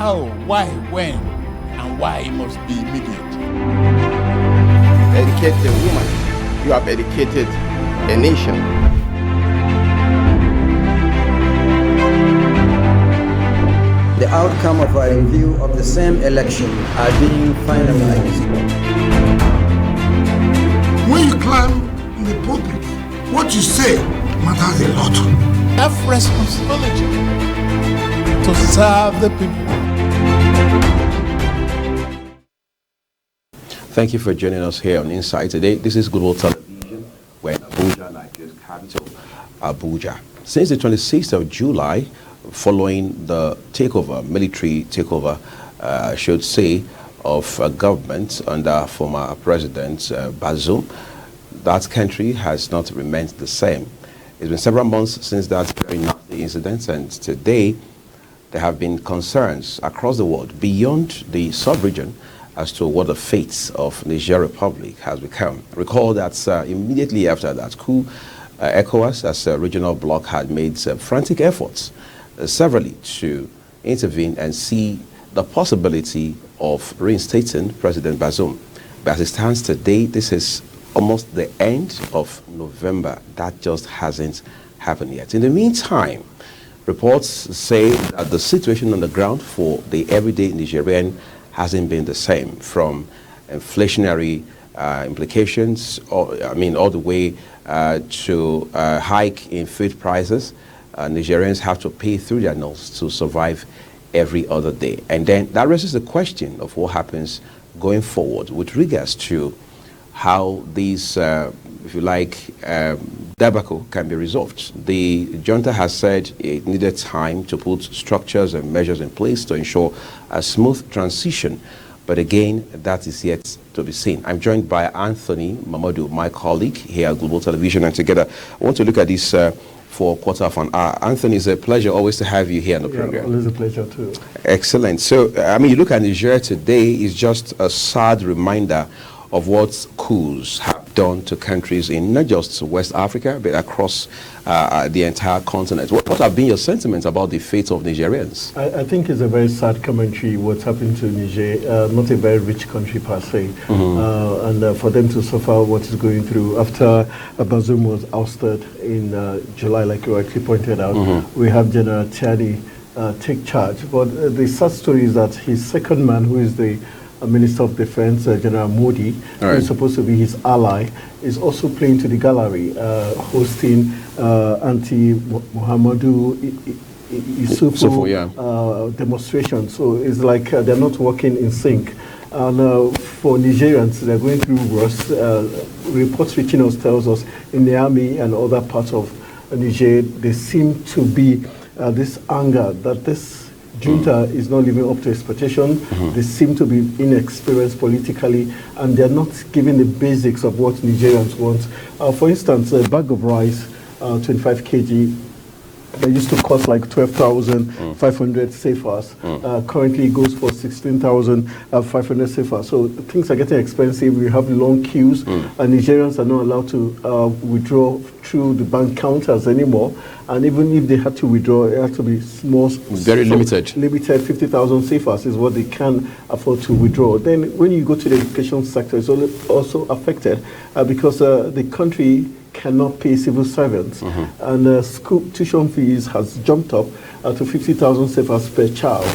How, why, when, and why it must be immediate. Educate the woman, you have educated a nation. The outcome of our review of the same election are being finalized. When you climb in the pulpit, what you say matters a lot. Have responsibility to serve the people. Thank you for joining us here on Isight today. This is Global Television, where Abuja, Niger's capital, Abuja. Since the 26th of July, following the takeover, military takeover, I should say, of government under former President Bazoum, that country has not remained the same. It's been several months since that very nasty incident, and today there have been concerns across the world beyond the sub-region as to what the fate of Niger Republic has become. Recall that immediately after that coup, ECOWAS as a regional bloc had made frantic efforts severally to intervene and see the possibility of reinstating President Bazoum. But as it stands today, this is almost the end of November. That just hasn't happened yet. In the meantime, reports say that the situation on the ground for the everyday Nigerian hasn't been the same, from inflationary implications, all the way to hike in food prices. Nigerians have to pay through their nose to survive every other day. And then that raises the question of what happens going forward with regards to how these, if you like, debacle can be resolved. The junta has said it needed time to put structures and measures in place to ensure a smooth transition. But again, that is yet to be seen. I'm joined by Anthony Mamadou, my colleague here at Global Television, and together I want to look at this for a quarter of an hour. Anthony, it's a pleasure always to have you here on the program. Always a pleasure too. Excellent. So, you look at Niger today, is just a sad reminder of what coups have done to countries in not just West Africa, but across the entire continent. What have been your sentiments about the fate of Nigerians? I think it's a very sad commentary what's happened to Niger, not a very rich country per se, and for them to suffer what is going through after Bazoum was ousted in July, like you actually pointed out. We have General Tiani take charge, but the sad story is that his second man, who is the Minister of Defense, General Modi, who is supposed to be his ally, is also playing to the gallery, hosting anti-Muhammadu Yusufu demonstrations. So it's like they're not working in sync. And for Nigerians, they're going through worse. Reports reaching us tells us in the army and other parts of Niger, there seem to be this anger that this junta is not living up to expectation. They seem to be inexperienced politically, and they're not giving the basics of what Nigerians want. For instance, a bag of rice, 25 kg, that used to cost like 12,500 CFAs. Currently it goes for 16,500 CFAs. So things are getting expensive. We have long queues, and Nigerians are not allowed to withdraw through the bank counters anymore. And even if they had to withdraw, it had to be small. Very limited. Limited, 50,000 CFAs is what they can afford to withdraw. Then when you go to the education sector, it's also affected because the country cannot pay civil servants, and school tuition fees has jumped up to 50,000 CFAs per child,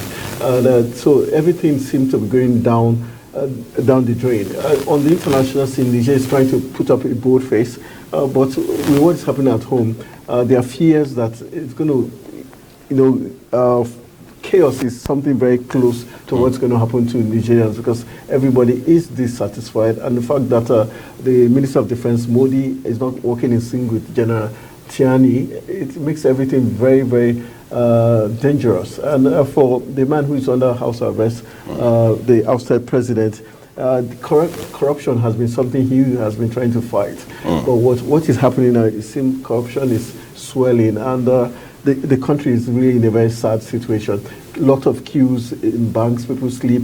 and so everything seems to be going down the drain. On the international scene, Niger is trying to put up a bold face, but with what is happening at home, there are fears that it's going to, chaos is something very close to what's going to happen to Nigerians, because everybody is dissatisfied, and the fact that the Minister of Defense, Modi, is not working in sync with General Tiani, it makes everything very, very dangerous. And for the man who is under house arrest, the ousted president, corruption has been something he has been trying to fight. But what is happening now, it seems corruption is swelling, and the country is really in a very sad situation. A lot of queues in banks, people sleep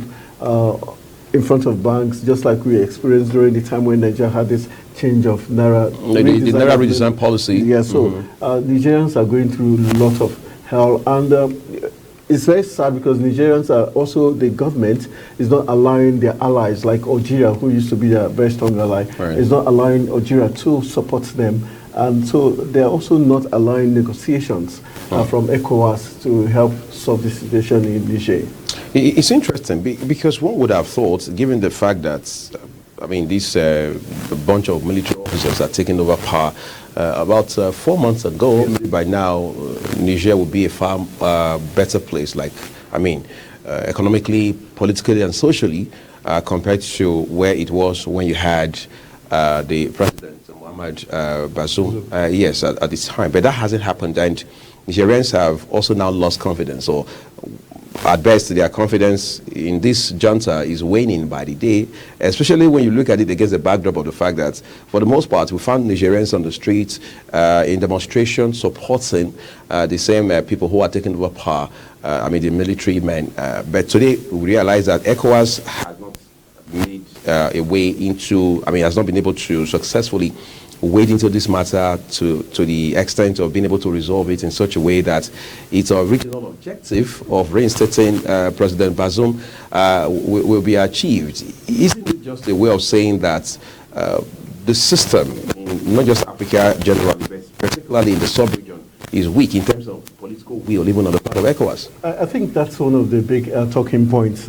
in front of banks, just like we experienced during the time when Nigeria had this change of Naira. The Naira redesign policy. Yeah, so Nigerians are going through a lot of hell, and it's very sad because Nigerians are also, the government is not allowing their allies like Algeria, who used to be a very strong ally, is not allowing Algeria to support them. And so they're also not allowing negotiations from ECOWAS to help solve the situation in Niger. It's interesting because one would have thought, given the fact that, I mean, this bunch of military officers are taking over power, about 4 months ago, by now, Niger would be a far better place, like, I mean, economically, politically, and socially, compared to where it was when you had the president, Bazoum, yes, at this time. But that hasn't happened, and Nigerians have also now lost confidence. So, at best, their confidence in this junta is waning by the day, especially when you look at it against the backdrop of the fact that, for the most part, we found Nigerians on the streets in demonstrations supporting the same people who are taking over power, I mean, the military men. But today, we realize that ECOWAS has not made a way into, I mean, has not been able to successfully wade into this matter to the extent of being able to resolve it in such a way that its original objective of reinstating President Bazoum will be achieved. Isn't it just a way of saying that the system, not just Africa generally, but particularly in the sub-region, is weak in terms of political will, even on the part of ECOWAS? I think that's one of the big talking points.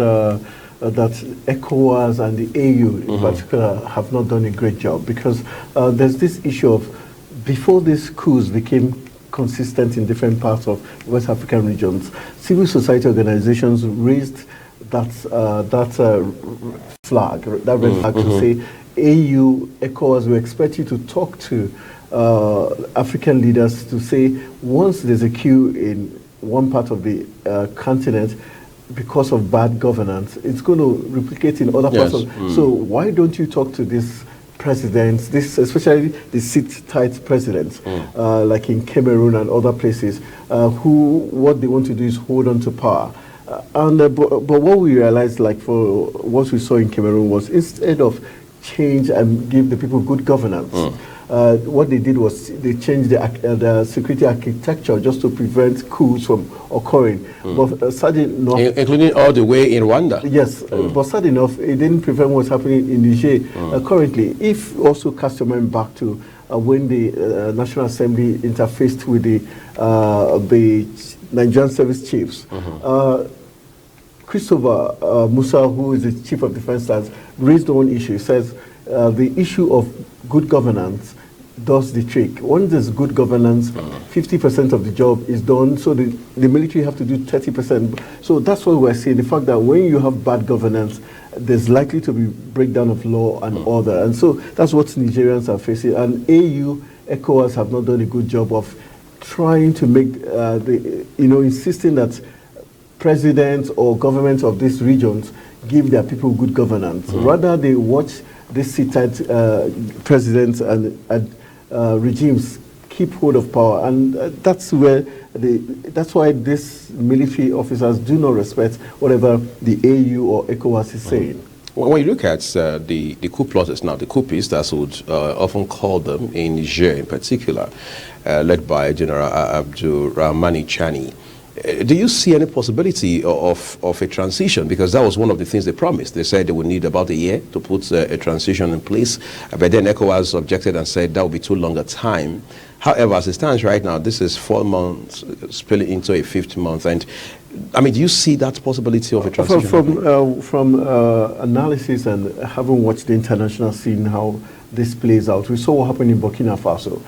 That ECOWAS and the AU in particular have not done a great job, because there's this issue of, before these coups became consistent in different parts of West African regions, civil society organizations raised that flag, that red flag, to say, AU, ECOWAS, we expect you to talk to African leaders to say, once there's a coup in one part of the continent, because of bad governance, it's going to replicate in other parts of. So why don't you talk to these presidents, especially the sit-tight presidents, like in Cameroon and other places, who what they want to do is hold on to power. But what we realized, like for what we saw in Cameroon, was instead of change and give the people good governance, what they did was they changed the security architecture just to prevent coups from occurring. But sadly enough, including all the way in Rwanda. Yes, but sadly enough, it didn't prevent what's happening in Niger currently. If also cast your mind back to when the National Assembly interfaced with the Nigerian service chiefs, Christopher Musa, who is the Chief of Defense Staff, raised one issue. He says the issue of good governance does the trick. When there's good governance, 50% of the job is done, so the military have to do 30%. So that's what we're seeing, the fact that when you have bad governance, there's likely to be breakdown of law and order. And so that's what Nigerians are facing. And AU, ECOWAS have not done a good job of trying to make, insisting that presidents or governments of these regions give their people good governance. Rather, they watch these sit-tight presidents and regimes keep hold of power, and that's why these military officers do not respect whatever the AU or ECOWAS is saying. When you look at the coup plotters now, the coupists, as we would often call them in Niger in particular, led by General Abdurrahmani Chani, do you see any possibility of a transition? Because that was one of the things they promised. They said they would need about a year to put a transition in place. But then ECOWAS objected and said that would be too long a time. However, as it stands right now, this is 4 months spilling into a 5th month. And I mean, do you see that possibility of a transition? From analysis and having watched the international scene, how this plays out, we saw what happened in Burkina Faso.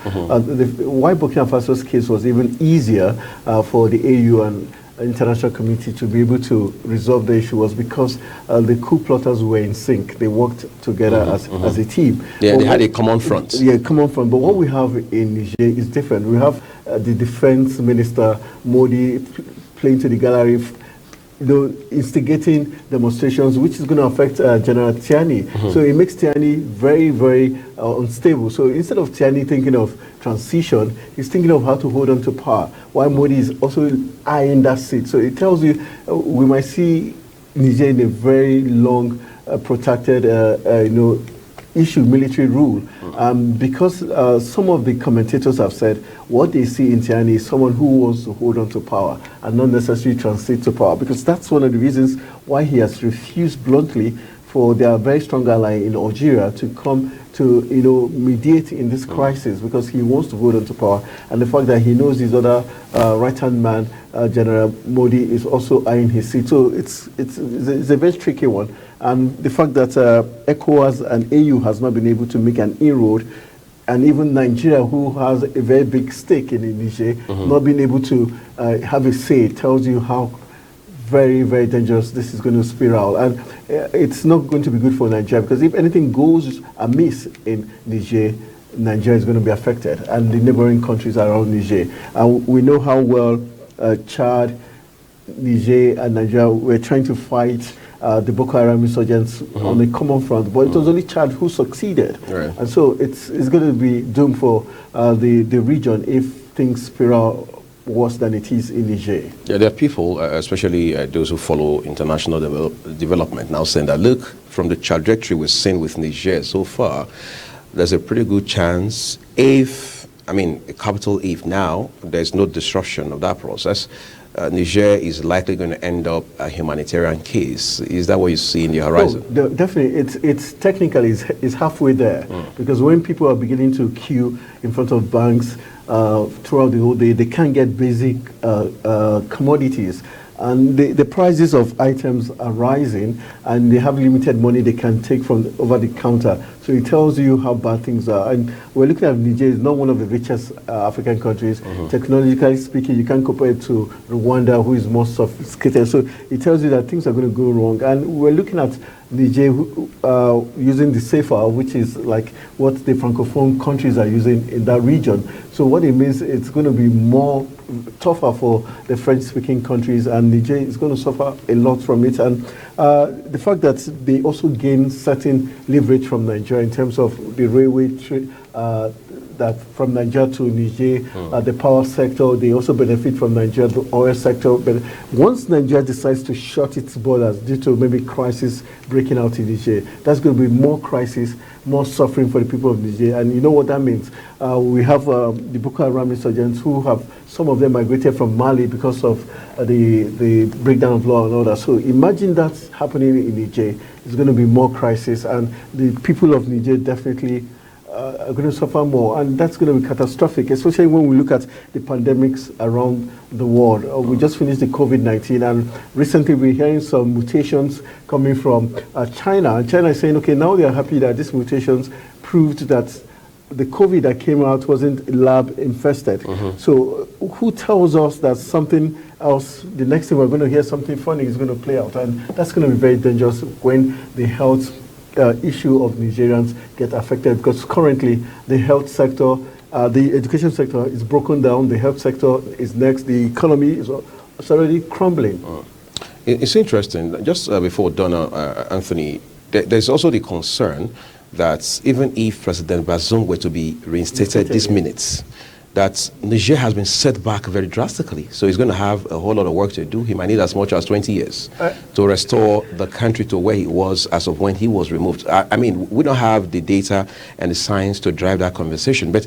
Why Burkina Faso's case was even easier for the AU and international community to be able to resolve the issue was because the coup plotters were in sync. They worked together as a team. Yeah, they had a common front. Yeah, common front. But what we have in Niger is different. We have the defense minister, Modi, playing to the gallery, instigating demonstrations, which is going to affect General Tiani. So it makes Tiani very, very unstable. So instead of Tiani thinking of transition, he's thinking of how to hold on to power, while Modi is also eyeing that seat. So it tells you we might see Niger in a very long, protracted, issue military rule, because some of the commentators have said what they see in Tiani is someone who wants to hold on to power and not necessarily transit to power, because that's one of the reasons why he has refused bluntly for their very strong ally in Algeria to come to, mediate in this crisis, because he wants to hold on to power. And the fact that he knows his other right-hand man, General Modi, is also eyeing his seat. So it's a very tricky one. And the fact that ECOWAS and AU has not been able to make an inroad, and even Nigeria, who has a very big stake in Niger, not being able to have a say, tells you how very, very dangerous this is going to spiral. And it's not going to be good for Nigeria, because if anything goes amiss in Niger, Nigeria is going to be affected, and the neighboring countries around Niger. And we know how well Chad, Niger, and Nigeria were trying to fight the Boko Haram insurgents on a common front, but it was only Chad who succeeded. Right. And so it's going to be doomed for the region if things spiral worse than it is in Niger. Yeah, there are people, especially those who follow international development, now saying that, look, from the trajectory we've seen with Niger so far, there's a pretty good chance if, a capital if now, there's no disruption of that process, Niger is likely going to end up a humanitarian case. Is that what you see in the horizon? No, definitely. It's technically it's halfway there, because when people are beginning to queue in front of banks throughout the whole day, they can't get basic commodities. And the prices of items are rising, and they have limited money they can take from over the counter. So it tells you how bad things are. And we're looking at Niger, is not one of the richest African countries. Technologically speaking, you can't compare it to Rwanda, who is more sophisticated. So it tells you that things are going to go wrong. And we're looking at Niger using the CFA, which is like what the Francophone countries are using in that region. So what it means, it's going to be more tougher for the French-speaking countries, and Niger is going to suffer a lot from it. And the fact that they also gain certain leverage from Nigeria in terms of the railway that from Nigeria to Niger, the power sector, they also benefit from Nigeria, the oil sector. But once Nigeria decides to shut its borders due to maybe crisis breaking out in Niger, that's going to be more crisis, more suffering for the people of Niger. And you know what that means? We have the Boko Haram insurgents who have, some of them migrated from Mali because of the breakdown of law and all that. So imagine that happening in Niger. It's going to be more crisis, and the people of Niger definitely are going to suffer more, and that's going to be catastrophic, especially when we look at the pandemics around the world. We just finished the COVID-19, and recently we're hearing some mutations coming from China. And China is saying, okay, now they are happy that these mutations proved that the COVID that came out wasn't lab infested. So who tells us that something else, the next thing we're going to hear something funny is going to play out, and that's going to be very dangerous when the health issue of Nigerians get affected, because currently the health sector, the education sector is broken down, the health sector is next, the economy is already crumbling. It's interesting, just before Donna, Anthony, there's also the concern that even if President Bazoum were to be reinstated this minute, that Niger has been set back very drastically. So he's going to have a whole lot of work to do. He might need as much as 20 years to restore the country to where he was as of when he was removed. We don't have the data and the science to drive that conversation, but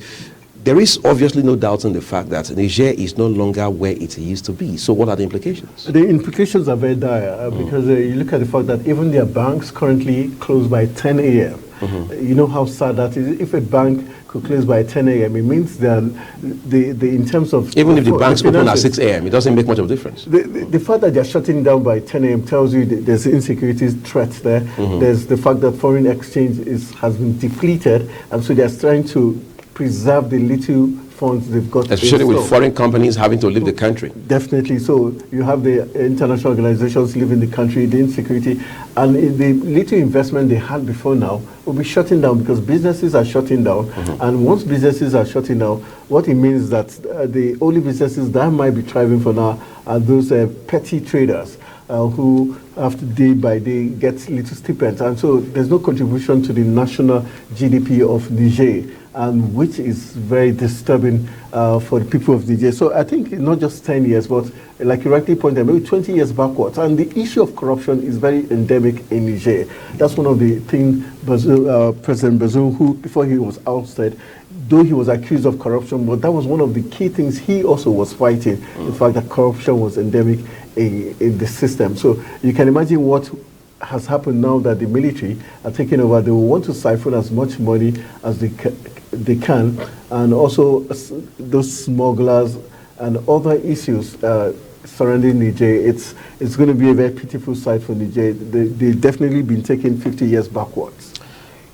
there is obviously no doubt in the fact that Niger is no longer where it used to be. So what are the implications? The implications are very dire because you look at the fact that even their banks currently close by 10 a.m. You know how sad that is. If a bank could close by 10 a.m., it means that in terms of... Even if the banks open at 6 a.m., it doesn't make much of a difference. The fact that they're shutting down by 10 a.m. tells you that there's insecurity threat there. There's the fact that foreign exchange has been depleted, and so they're trying to preserve the little funds they've got. Especially with foreign companies having to leave the country. Definitely. So you have the international organizations leaving the country, the insecurity, and the little investment they had before now will be shutting down because businesses are shutting down. And once businesses are shutting down, what it means is that the only businesses that might be thriving for now and those petty traders who have to day by day get little stipends. And so there's no contribution to the national GDP of Niger, and which is very disturbing for the people of Niger. So I think not just 10 years, but like you rightly pointed, maybe 20 years backwards. And the issue of corruption is very endemic in Niger. That's one of the things President Bazoum, who before he was ousted, though he was accused of corruption, but that was one of the key things he also was fighting, the fact that corruption was endemic in the system. So you can imagine what has happened now that the military are taking over. They will want to siphon as much money as they can, and also those smugglers and other issues surrounding Niger. It's going to be a very pitiful sight for Niger. They've definitely been taken 50 years backwards.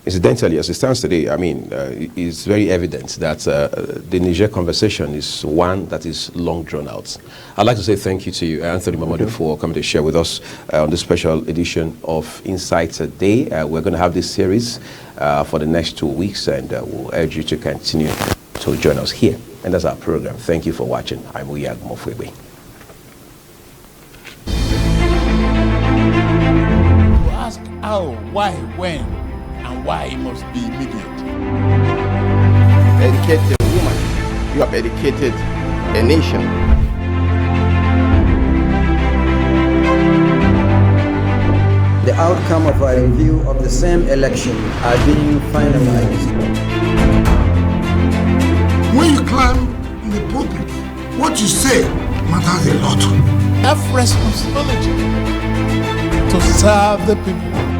Incidentally, as it stands today, I mean, it's very evident that the Niger conversation is one that is long drawn out. I'd like to say thank you to you, Anthony Mamadou, for coming to share with us on this special edition of Insight today. We're going to have this series for the next 2 weeks, and we'll urge you to continue to join us here. And that's our program. Thank you for watching. I'm Uyag Mofwebe. To ask how, why, when, and why it must be immediate. Educated woman, you have educated a nation. The outcome of a review of the same election are being finalized. When you climb in the pulpit, what you say matters a lot. Have responsibility to serve the people.